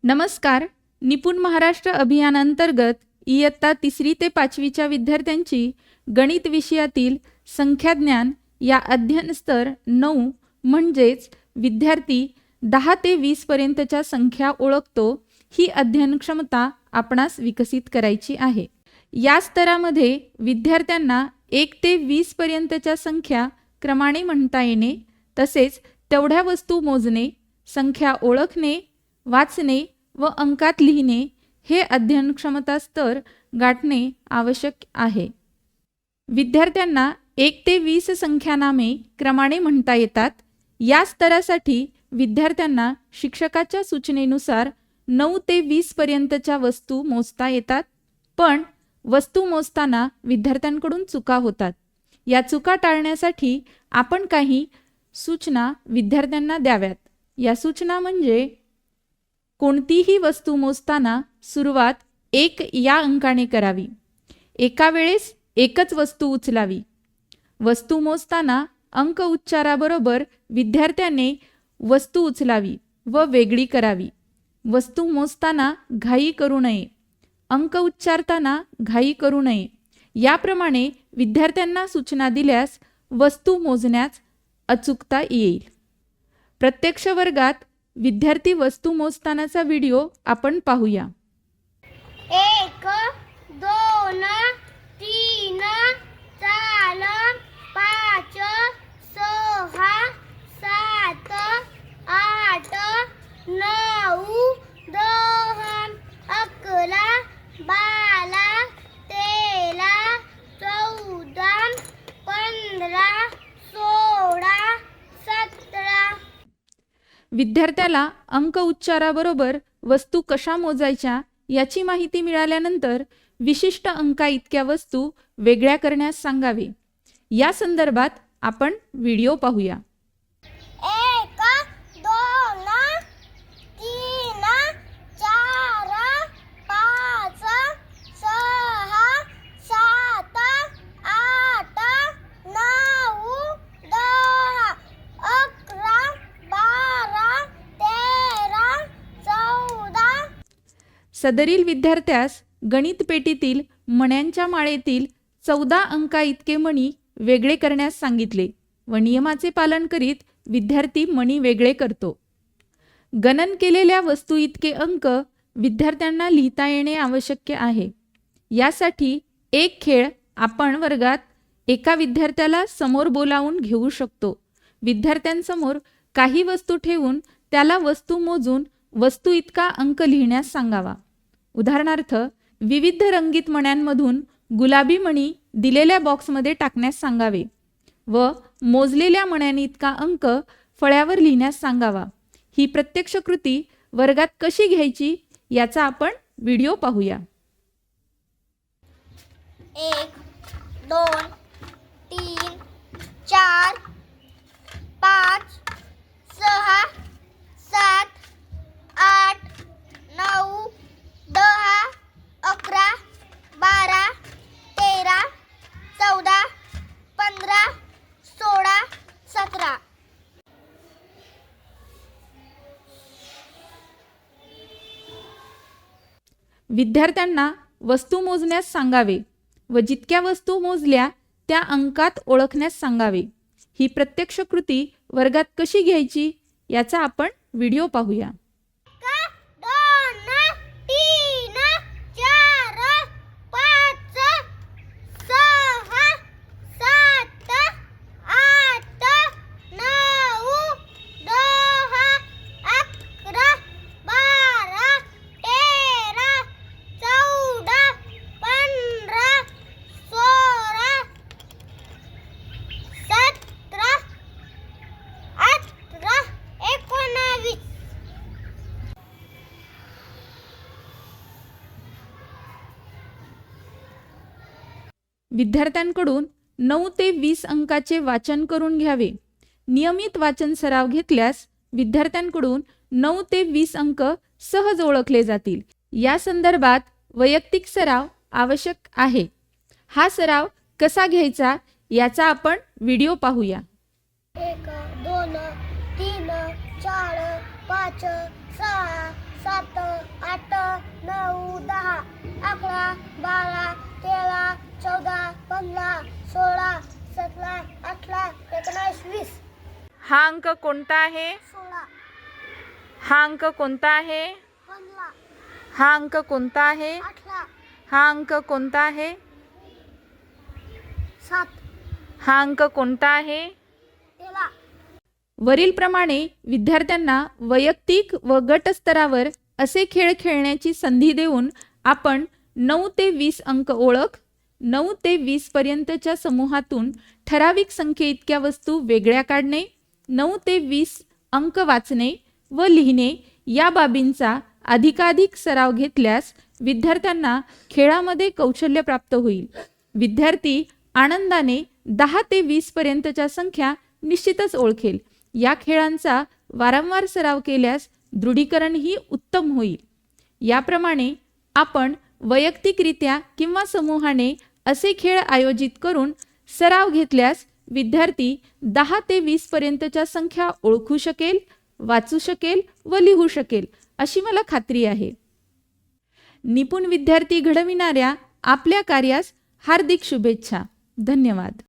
नमस्कार. निपुण महाराष्ट्र अभियानांतर्गत इयत्ता 3री ते 5वीच्या विद्यार्थ्यांची गणित विषयातील संख्याज्ञान या अध्ययन स्तर 9 म्हणजेच विद्यार्थी 10 ते 20 पर्यंतच्या संख्या ओळखतो ही अध्ययन क्षमता आपणास विकसित करायची आहे. या स्तरामध्ये विद्यार्थ्यांना 1 ते 20 पर्यंतच्या संख्या क्रमाने म्हणता येणे, तसेच तेवढ्या वस्तू मोजणे, संख्या ओळखणे, वाचणे व अंकात लिहिणे हे अध्ययन क्षमता स्तर गाठणे आवश्यक आहे. विद्यार्थ्यांना 1 ते 20 संख्यानामे क्रमाने म्हणता येतात. या स्तरासाठी विद्यार्थ्यांना शिक्षकाच्या सूचनेनुसार 9 ते 20 पर्यंतच्या वस्तू मोजता येतात, पण वस्तू मोजताना विद्यार्थ्यांकडून चुका होतात. या चुका टाळण्यासाठी आपण काही सूचना विद्यार्थ्यांना द्याव्यात. या सूचना म्हणजे कोणतीही वस्तू मोजताना सुरुवात 1 या अंकाने करावी. एका वेळेस एकच वस्तू उचलावी. वस्तू मोजताना अंक उच्चाराबरोबर विद्यार्थ्याने वस्तू उचलावी व वेगळी करावी. वस्तू मोजताना घाई करू नये. अंक उच्चारताना घाई करू नये. याप्रमाणे विद्यार्थ्यांना सूचना दिल्यास वस्तू मोजण्यास अचूकता येईल. प्रत्यक्ष वर्गात विद्यार्थी वस्तू मोजतानाचा व्हिडिओ आपण पाहूया. 1 2 3 4 5 6 7 8 9 10 11 12 13 14 15 16 17. विद्यार्थ्याला अंक उच्चाराबरोबर वस्तू कशा मोजायच्या याची माहिती मिळाल्यानंतर विशिष्ट अंका इतक्या वस्तू वेगळ्या करण्यास सांगावे. या संदर्भात आपण व्हिडिओ पाहूया. 1 2 3 4 5 6 7 8 9 10 11 12 13 14. सदरील विद्यार्थ्यास गणित पेटीतील मण्यांच्या माळेतील 14 अंका इतके मणी वेगळे करण्यास सांगितले व नियमाचे पालन करीत विद्यार्थी मणी वेगळे करतो. गणन केलेल्या वस्तू इतके अंक विद्यार्थ्यांना लिहिता येणे आवश्यक आहे. यासाठी एक खेळ आपण वर्गात एका विद्यार्थ्याला समोर बोलावून घेऊ शकतो. विद्यार्थ्यांसमोर काही वस्तू ठेवून त्याला वस्तू मोजून वस्तू इतका अंक लिहिण्यास सांगावा. उदाहरणार्थ, विविध रंगीत मण्यांमधून गुलाबी मणी दिलेल्या बॉक्समध्ये टाकण्यास सांगावे व मोजलेल्या मण्यांइतका अंक फळ्यावर लिहिण्यास सांगावा. ही प्रत्यक्ष कृती वर्गात कशी घ्यायची याचा आपण व्हिडिओ पाहूया. 1 2 3 4 5 6 7 8 9 10 11 12 13 14 15 16 17. विद्यार्थ्यांना वस्तू मोजण्यास सांगावे व जितक्या वस्तू मोजल्या त्या अंकात ओळखण्यास सांगावे. ही प्रत्यक्ष कृती वर्गात कशी घ्यायची याचा आपण व्हिडिओ पाहूया. विद्यार्थ्यांकडून 9 ते 20 अंकाचे वाचन करून घ्यावे. नियमित वाचन सराव घेतल्यास विद्यार्थ्यांकडून 9 ते 20 अंक सहज ओळखले जातील. या संदर्भात वैयक्तिक सराव आवश्यक आहे. हा सराव कसा घ्यायचा याचा आपण व्हिडिओ पाहूया. 1 2 3 4 5 6 7 8 9 10 11 12 13 14 15 16 17 18 19 20 हा अंक कोणता आहे? 16 हा अंक कोणता आहे? 15 हा अंक कोणता आहे? 18 हा अंक कोणता आहे? 7 हा अंक कोणता आहे? 13 वरीलप्रमाणे विद्यार्थ्यांना वैयक्तिक व गट स्तरावर असे खेळ खेळण्याची संधी देऊन आपण 9 ते 20 अंक ओळख, 9 ते 20 पर्यंतच्या समूहातून ठराविक संख्येइतक्या वस्तू वेगळ्या काढणे, 9 ते 20 अंक वाचणे व लिहिणे या बाबींचा अधिकाधिक सराव घेतल्यास विद्यार्थ्यांना खेळामध्ये कौशल्य प्राप्त होईल. विद्यार्थी आनंदाने 10 ते 20 पर्यंतच्या संख्या निश्चितच ओळखेल. या खेळांचा वारंवार सराव केल्यास दृढीकरणही उत्तम होईल. याप्रमाणे आपण वैयक्तिकरित्या किंवा समूहाने असे खेळ आयोजित करून सराव घेतल्यास विद्यार्थी 10 ते 20 पर्यंतच्या संख्या ओळखू शकेल, वाचू शकेल व लिहू शकेल अशी मला खात्री आहे. निपुण विद्यार्थी घडविणाऱ्या आपल्या कार्यास हार्दिक शुभेच्छा. धन्यवाद.